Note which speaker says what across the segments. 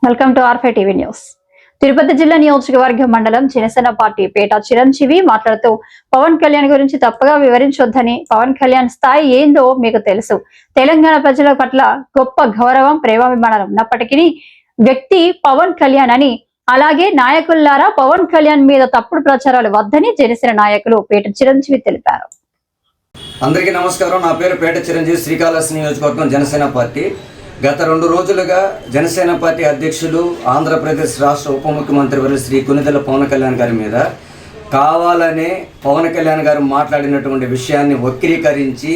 Speaker 1: Welcome to R5 TV news. Tirupati జిల్లా నియోజకవర్గ మండలం జనసేన పార్టీ పేట చిరంజీవి మాట్లాడుతూ పవన్ కళ్యాణ్ గురించి తప్పుగా వివరించొద్దని, పవన్ కళ్యాణ్ స్థాయి ఏందో మీకు తెలుసు. తెలంగాణ ప్రజల పట్ల గొప్ప గౌరవం, ప్రేమాభిమానాలు ఉన్నప్పటికీ వ్యక్తి పవన్ కళ్యాణ్ అని, అలాగే నాయకులారా పవన్ కళ్యాణ్ మీద తప్పుడు ప్రచారాలు వద్దని జనసేన నాయకులు పేట చిరంజీవి తెలిపారు.
Speaker 2: అందరికీ నమస్కారం. నా పేరు పేట చిరంజీవి, శ్రీకాళహస్తి నియోజకవర్గం జనసేన పార్టీ. గత 2 రోజులుగా జనసేన పార్టీ అధ్యక్షులు, ఆంధ్రప్రదేశ్ రాష్ట్ర ఉప ముఖ్యమంత్రి వర్యులు శ్రీ కొనిదెల పవన్ కళ్యాణ్ గారి మీద కావాలనే పవన్ కళ్యాణ్ గారు మాట్లాడినటువంటి విషయాన్ని వక్రీకరించి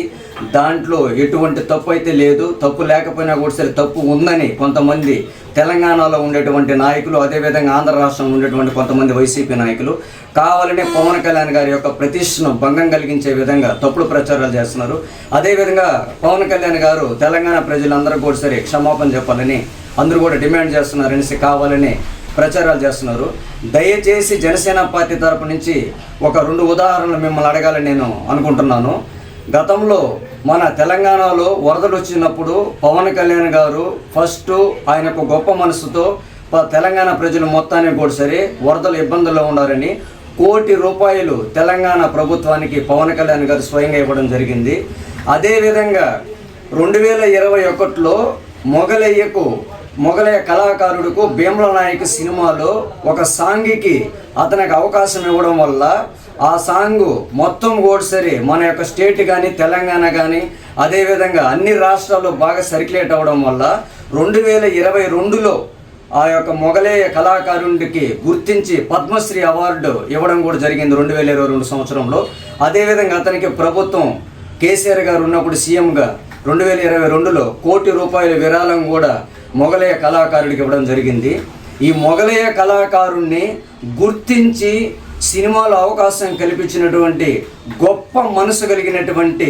Speaker 2: దాంట్లో ఎటువంటి తప్పు అయితే లేదు, తప్పు లేకపోయినా కూడా సరే తప్పు ఉందని కొంతమంది తెలంగాణలో ఉండేటువంటి నాయకులు, అదేవిధంగా ఆంధ్ర రాష్ట్రంలో ఉండేటువంటి కొంతమంది వైసీపీ నాయకులు కావాలనే పవన్ కళ్యాణ్ గారి యొక్క ప్రతిష్టను భంగం కలిగించే విధంగా తప్పుడు ప్రచారాలు చేస్తున్నారు. అదేవిధంగా పవన్ కళ్యాణ్ గారు తెలంగాణ ప్రజలందరూ కూడా సరే క్షమాపణ చెప్పాలని అందరూ కూడా డిమాండ్ చేస్తున్నారనేసి కావాలని ప్రచారాలు చేస్తున్నారు. దయచేసి జనసేన పార్టీ తరపు నుంచి ఒక 2 ఉదాహరణలు మిమ్మల్ని అడగాలని నేను అనుకుంటున్నాను. గతంలో మన తెలంగాణలో వరదలు వచ్చినప్పుడు పవన్ కళ్యాణ్ గారు ఫస్ట్ ఆయనకు గొప్ప మనసుతో తెలంగాణ ప్రజలు మొత్తాన్ని కూడా సరే వరదల ఇబ్బందుల్లో ఉన్నారని ₹1 కోటి తెలంగాణ ప్రభుత్వానికి పవన్ కళ్యాణ్ గారు స్వయంగా ఇవ్వడం జరిగింది. అదేవిధంగా 2021లో మొగలయ్య కళాకారుడుకు భీమల నాయక్ సినిమాలో ఒక సాంగ్కి అతనికి అవకాశం ఇవ్వడం వల్ల ఆ సాంగ్ మొత్తం కూడా సరే మన యొక్క స్టేట్ కానీ తెలంగాణ కానీ అదేవిధంగా అన్ని రాష్ట్రాల్లో బాగా సర్క్యులేట్ అవ్వడం వల్ల 2022లో ఆ యొక్క మొగలయ్య కళాకారుడికి గుర్తించి పద్మశ్రీ అవార్డు ఇవ్వడం కూడా జరిగింది 2022 సంవత్సరంలో. అదేవిధంగా అతనికి ప్రభుత్వం కేసీఆర్ గారు ఉన్నప్పుడు సీఎంగా 2022లో ₹1 కోటి విరాళం కూడా మొగలయ్య కళాకారుడికి ఇవ్వడం జరిగింది. ఈ మొగలయ్య కళాకారుణ్ణి గుర్తించి సినిమాలో అవకాశం కల్పించినటువంటి గొప్ప మనసు కలిగినటువంటి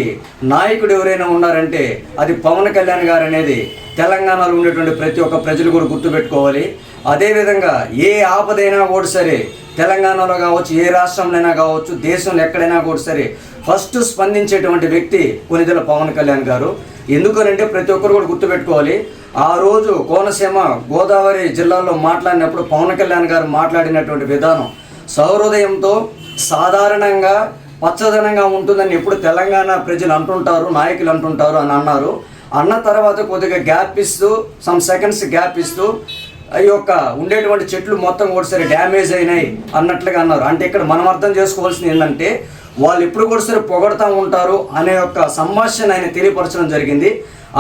Speaker 2: నాయకుడు ఎవరైనా ఉన్నారంటే అది పవన్ కళ్యాణ్ గారు అనేది తెలంగాణలో ఉండేటువంటి ప్రతి ఒక్క ప్రజలు కూడా గుర్తుపెట్టుకోవాలి. అదేవిధంగా ఏ ఆపదైనా కూడా సరే తెలంగాణలో కావచ్చు, ఏ రాష్ట్రంలో కావచ్చు, దేశంలో ఎక్కడైనా కూడా సరే ఫస్ట్ స్పందించేటువంటి వ్యక్తి కొనిదెల పవన్ కళ్యాణ్ గారు. ఎందుకనంటే ప్రతి ఒక్కరు కూడా గుర్తుపెట్టుకోవాలి, ఆ రోజు కోనసీమ గోదావరి జిల్లాలో మాట్లాడినప్పుడు పవన్ కళ్యాణ్ గారు మాట్లాడినటువంటి విధానం సౌహృదయంతో సాధారణంగా పచ్చదనంగా ఉంటుందని ఎప్పుడు తెలంగాణ ప్రజలు అంటుంటారు, నాయకులు అంటుంటారు అని అన్నారు. అన్న తర్వాత కొద్దిగా గ్యాప్ ఇస్తూ సమ్ సెకండ్స్ గ్యాప్ ఇస్తూ ఈ యొక్క ఉండేటువంటి చెట్లు మొత్తం కూడా సరే డ్యామేజ్ అయినాయి అన్నట్లుగా అన్నారు. అంటే ఇక్కడ మనం అర్థం చేసుకోవాల్సింది ఏంటంటే వాళ్ళు ఎప్పుడు కూడా సరే పొగడుతూ ఉంటారు అనే యొక్క సంభాషణ ఆయన తెలియపరచడం జరిగింది.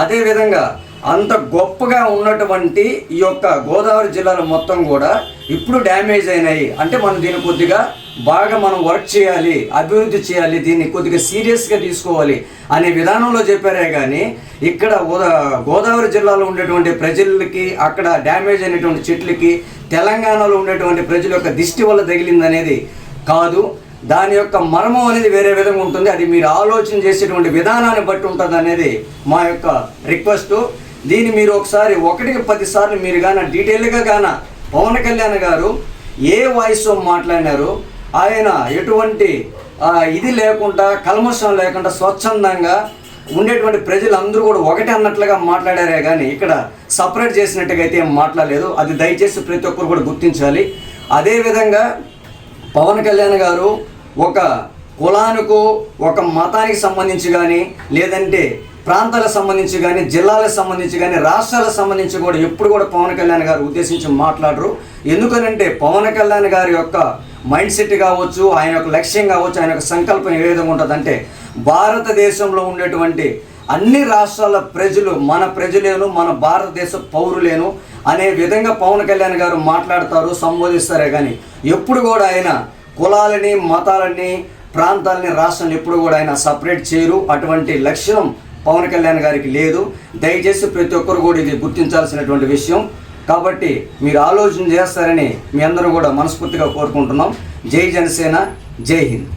Speaker 2: అదేవిధంగా అంత గొప్పగా ఉన్నటువంటి ఈ యొక్క గోదావరి జిల్లాలో మొత్తం కూడా ఇప్పుడు డ్యామేజ్ అయినాయి. అంటే మనం దీన్ని కొద్దిగా బాగా మనం వర్క్ చేయాలి, అభివృద్ధి చేయాలి, దీన్ని కొద్దిగా సీరియస్గా తీసుకోవాలి అనే విధానంలో చెప్పారే కానీ ఇక్కడ గోదావరి జిల్లాలో ఉండేటువంటి ప్రజలకి అక్కడ డ్యామేజ్ అయినటువంటి చెట్లకి తెలంగాణలో ఉండేటువంటి ప్రజల యొక్క దిష్టి వల్ల తగిలిందనేది కాదు. దాని యొక్క మర్మం అనేది వేరే విధంగా ఉంటుంది. అది మీరు ఆలోచన చేసేటువంటి విధానాన్ని బట్టి ఉంటుంది అనేది మా యొక్క రిక్వెస్ట్. దీన్ని మీరు ఒకసారి 1కి 10 సార్లు మీరు కానీ డీటెయిల్గా కానీ పవన్ కళ్యాణ్ గారు ఏ వాయిస్తో మాట్లాడినారు, ఆయన ఎటువంటి ఇది లేకుండా కల్మషం లేకుండా స్వచ్ఛందంగా ఉండేటువంటి ప్రజలందరూ కూడా ఒకటే అన్నట్లుగా మాట్లాడారే కానీ ఇక్కడ సపరేట్ చేసినట్టుగా అయితే ఏం మాట్లాడలేదు. అది దయచేసి ప్రతి ఒక్కరు కూడా గుర్తించాలి. అదేవిధంగా పవన్ కళ్యాణ్ గారు ఒక కులానికో ఒక మతానికి సంబంధించి కానీ లేదంటే ప్రాంతాలకు సంబంధించి కానీ జిల్లాలకు సంబంధించి కానీ రాష్ట్రాలకు సంబంధించి కూడా ఎప్పుడు కూడా పవన్ కళ్యాణ్ గారు ఉద్దేశించి మాట్లాడరు. ఎందుకనంటే పవన్ కళ్యాణ్ గారి యొక్క మైండ్ సెట్ కావచ్చు, ఆయన యొక్క లక్ష్యం కావచ్చు, ఆయన యొక్క సంకల్పం ఏ విధంగా ఉంటుందంటే భారతదేశంలో ఉండేటువంటి అన్ని రాష్ట్రాల ప్రజలు మన ప్రజలేను, మన భారతదేశ పౌరులేను అనే విధంగా పవన్ కళ్యాణ్ గారు మాట్లాడతారు, సంబోధిస్తారే కానీ ఎప్పుడు కూడా ఆయన కులాలని, మతాలని, ప్రాంతాలని, రాష్ట్రాన్ని ఎప్పుడు కూడా ఆయన సపరేట్ చేయరు. అటువంటి లక్ష్యం పవన్ కళ్యాణ్ గారికి లేదు. దయచేసి ప్రతి ఒక్కరు కూడా ఇది గుర్తించాల్సినటువంటి విషయం. కాబట్టి మీరు ఆలోచన చేస్తారని మీ అందరూ కూడా మనస్ఫూర్తిగా కోరుకుంటున్నాం. జై జనసేన, జై హింద్.